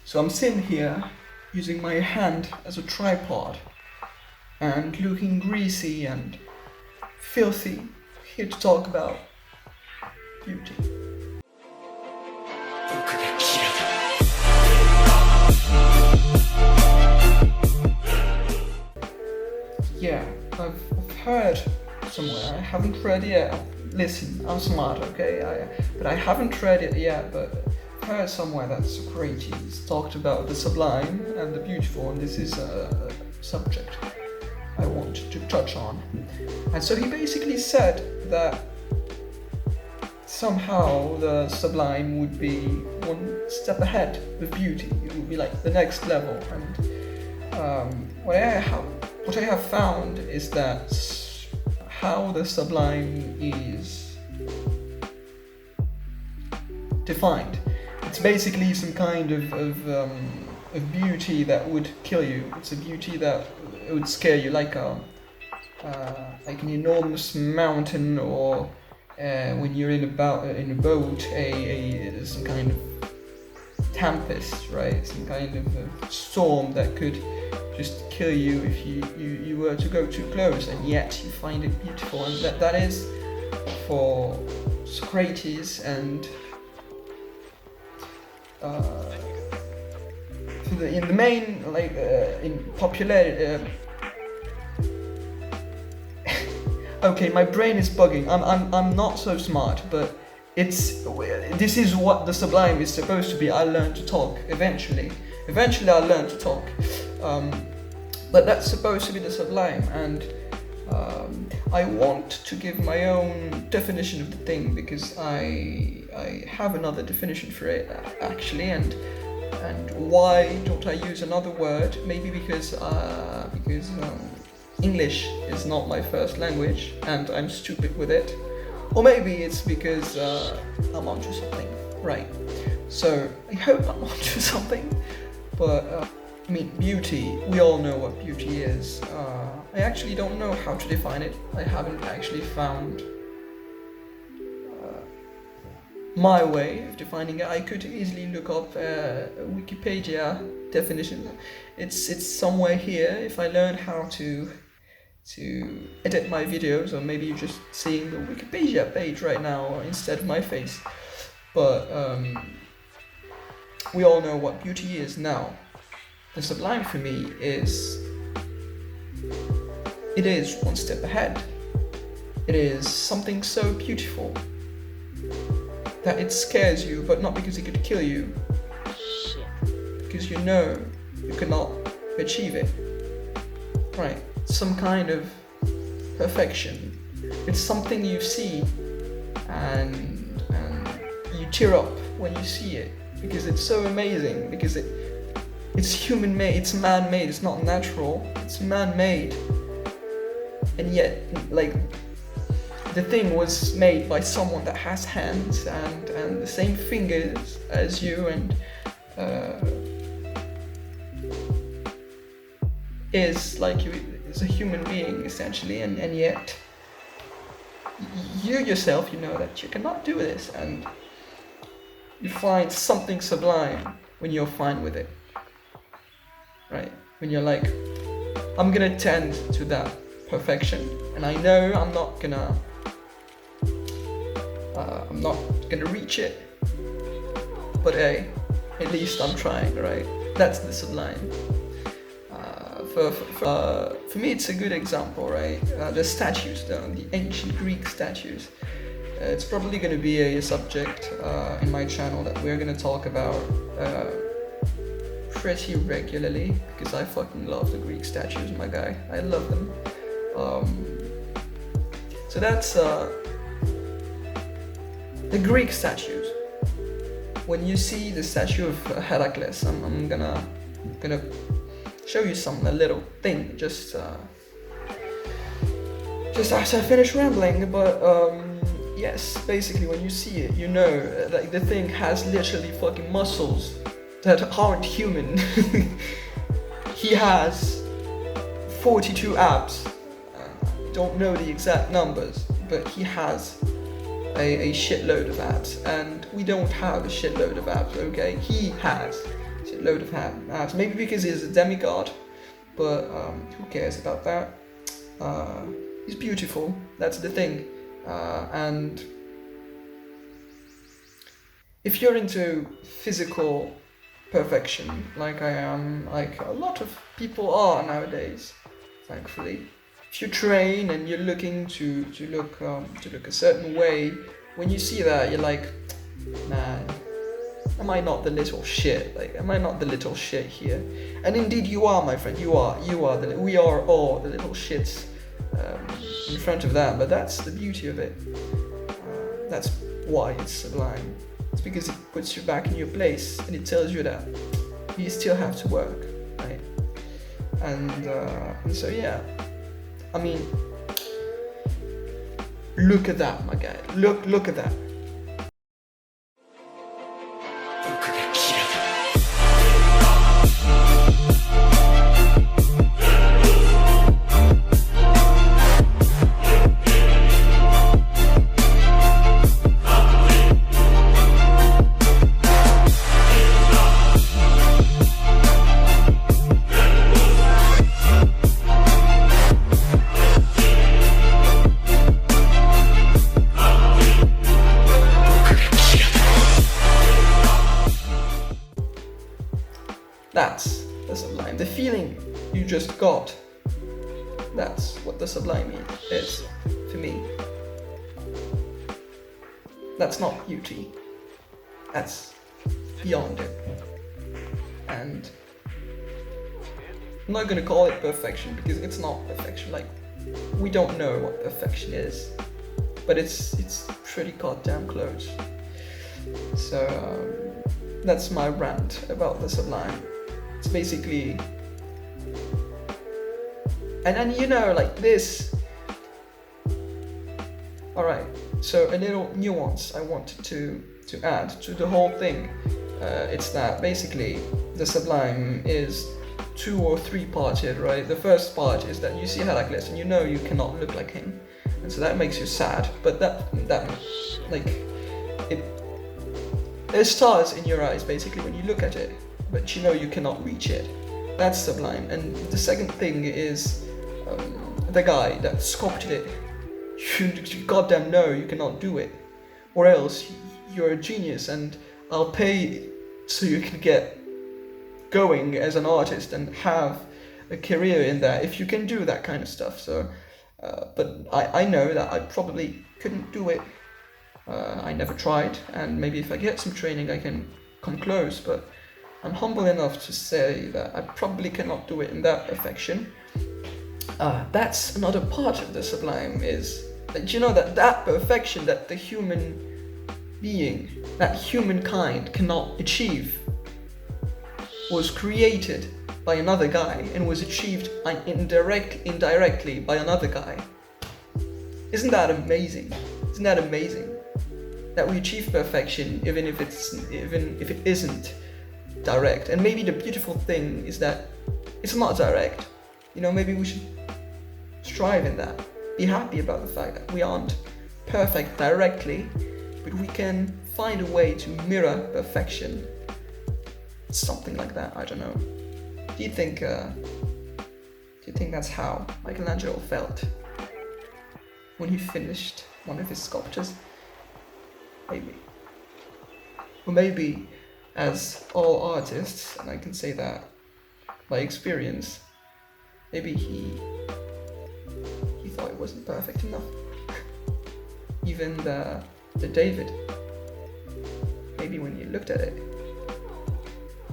So I'm sitting here using my hand as a tripod and looking greasy and filthy, here to talk about beauty. Yeah, I've heard somewhere, I haven't read it yet. Listen, I'm smart, okay? But I haven't read it yet, but I've heard somewhere that Socrates talked about the sublime and the beautiful, and this is a subject I want to touch on. And so he basically said that somehow the sublime would be one step ahead of beauty. It would be like the next level. And what I have found is that how the sublime is defined. It's basically some kind of beauty that would kill you. It's a beauty that would scare you, like an enormous mountain, or when you're in a boat, some kind of tempest, right? Some kind of storm that could just kill you if you were to go too close, and yet you find it beautiful. And that is for Socrates, and in the main, like in popular. Okay, my brain is bugging. I'm not so smart, but this is what the sublime is supposed to be. I learned to talk eventually. Eventually, I learned to talk. But that's supposed to be the sublime, and I want to give my own definition of the thing, because I have another definition for it actually, and why don't I use another word? Maybe because English is not my first language and I'm stupid with it, or maybe it's because I'm onto something, right? So I hope I'm onto something, but I mean, beauty, we all know what beauty is. I actually don't know how to define it. I haven't actually found my way of defining it. I could easily look up a Wikipedia definition. It's somewhere here. If I learn how to edit my videos, or maybe you're just seeing the Wikipedia page right now instead of my face. But we all know what beauty is now. The sublime for me is one step ahead. It is something so beautiful that it scares you, but not because it could kill you. Because you know you cannot achieve it. Right? Some kind of perfection. It's something you see and you tear up when you see it, because it's so amazing, because it's human-made, it's man-made, it's not natural, it's man-made. And yet, like, the thing was made by someone that has hands and the same fingers as you, and is like you, is a human being essentially, and yet you yourself, you know that you cannot do this, and you find something sublime when you're fine with it, right? When you're like, I'm gonna tend to that perfection, and I know I'm not gonna reach it, but hey, at least I'm trying, right? That's the sublime. For me, it's a good example, right? The statues, the ancient Greek statues. It's probably going to be a subject in my channel that we're going to talk about pretty regularly, because I fucking love the Greek statues, my guy. I love them. So that's the Greek statues. When you see the statue of Heracles, I'm gonna show you a little thing, just after I finish rambling. But yes, basically when you see it, you know that the thing has literally fucking muscles that aren't human. He has 42 abs. Don't know the exact numbers, but he has a shitload of abs, and we don't have a shitload of abs, okay? He has. So a load of abs. Maybe because he's a demigod, but who cares about that? He's beautiful, that's the thing. And if you're into physical perfection, like I am, like a lot of people are nowadays, thankfully. If you train and you're looking to look a certain way, when you see that, you're like, man, am I not the little shit? Like, am I not the little shit here? And indeed, you are, my friend. We are all the little shits in front of that. But that's the beauty of it. That's why it's sublime. It's because it puts you back in your place and it tells you that you still have to work, right? And so yeah. I mean, look at that, my guy. Look at that. That's the sublime. The feeling you just got, that's what the sublime is for me. That's not beauty. That's beyond it. And I'm not gonna call it perfection because it's not perfection. Like, we don't know what perfection is, but it's pretty goddamn close. So that's my rant about the sublime. It's basically, and you know, like this. All right. So a little nuance I wanted to add to the whole thing. It's that basically the sublime is 2 or 3 parted, right? The first part is that you see Heracles and you know you cannot look like him, and so that makes you sad. But that like it, there's stars in your eyes basically when you look at it, but you know you cannot reach it. That's sublime. And the second thing is the guy that sculpted it. You goddamn know you cannot do it, or else you're a genius and I'll pay so you can get going as an artist and have a career in that if you can do that kind of stuff. So but I know that I probably couldn't do it. I never tried, and maybe if I get some training I can come close, but I'm humble enough to say that I probably cannot do it in that perfection. That's another part of the sublime, is that you know that perfection that the human being, that humankind cannot achieve, was created by another guy and was achieved indirectly by another guy. Isn't that amazing? Isn't that amazing? That we achieve perfection even if it isn't direct. And maybe the beautiful thing is that it's not direct. You know, maybe we should strive in that. Be happy about the fact that we aren't perfect directly, but we can find a way to mirror perfection. Something like that, I don't know. Do you think that's how Michelangelo felt when he finished one of his sculptures? Maybe. Or maybe, as all artists, and I can say that by experience, maybe he thought it wasn't perfect enough. Even the David, maybe when you looked at it,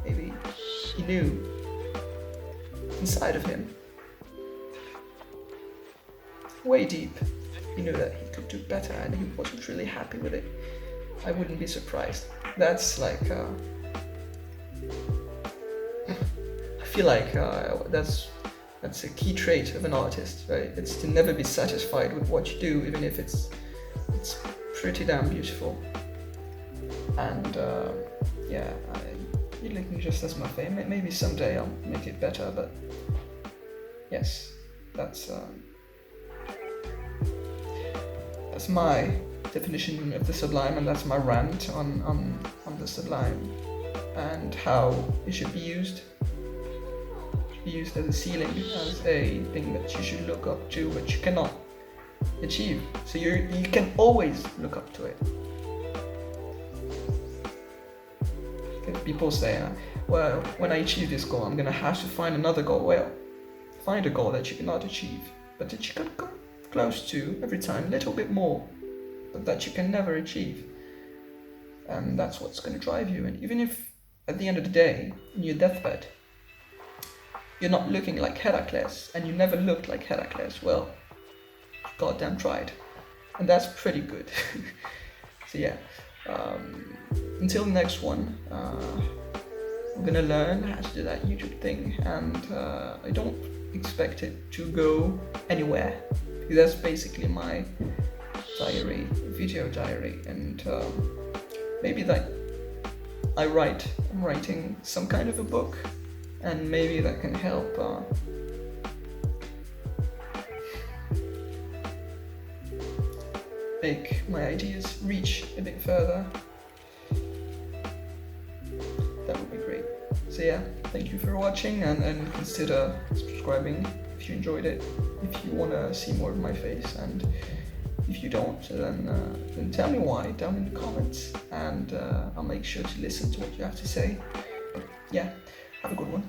maybe he knew inside of him, way deep, he knew that he could do better and he wasn't really happy with it. I wouldn't be surprised. That's like, I feel like that's a key trait of an artist, right? It's to never be satisfied with what you do, even if it's pretty damn beautiful. And yeah, you like me just as my fame. Maybe someday I'll make it better, but yes, that's my definition of the sublime, and that's my rant on the sublime. and how it should be used. It should be used as a ceiling, as a thing that you should look up to, but you cannot achieve. So you can always look up to it. Because people say, well, when I achieve this goal, I'm gonna have to find another goal. Well, find a goal that you cannot achieve, but that you can come close to every time, a little bit more, but that you can never achieve. And that's what's gonna drive you. And even if at the end of the day, in your deathbed, you're not looking like Heracles, and you never looked like Heracles, well, you goddamn tried. And that's pretty good. So yeah, until the next one, I'm gonna learn how to do that YouTube thing, and I don't expect it to go anywhere, because that's basically my diary, video diary, and maybe that I'm writing some kind of a book, and maybe that can help make my ideas reach a bit further. That would be great. So yeah, thank you for watching, and consider subscribing if you enjoyed it, if you want to see more of my face, and if you don't, then tell me why down in the comments, and I'll make sure to listen to what you have to say. But yeah, have a good one.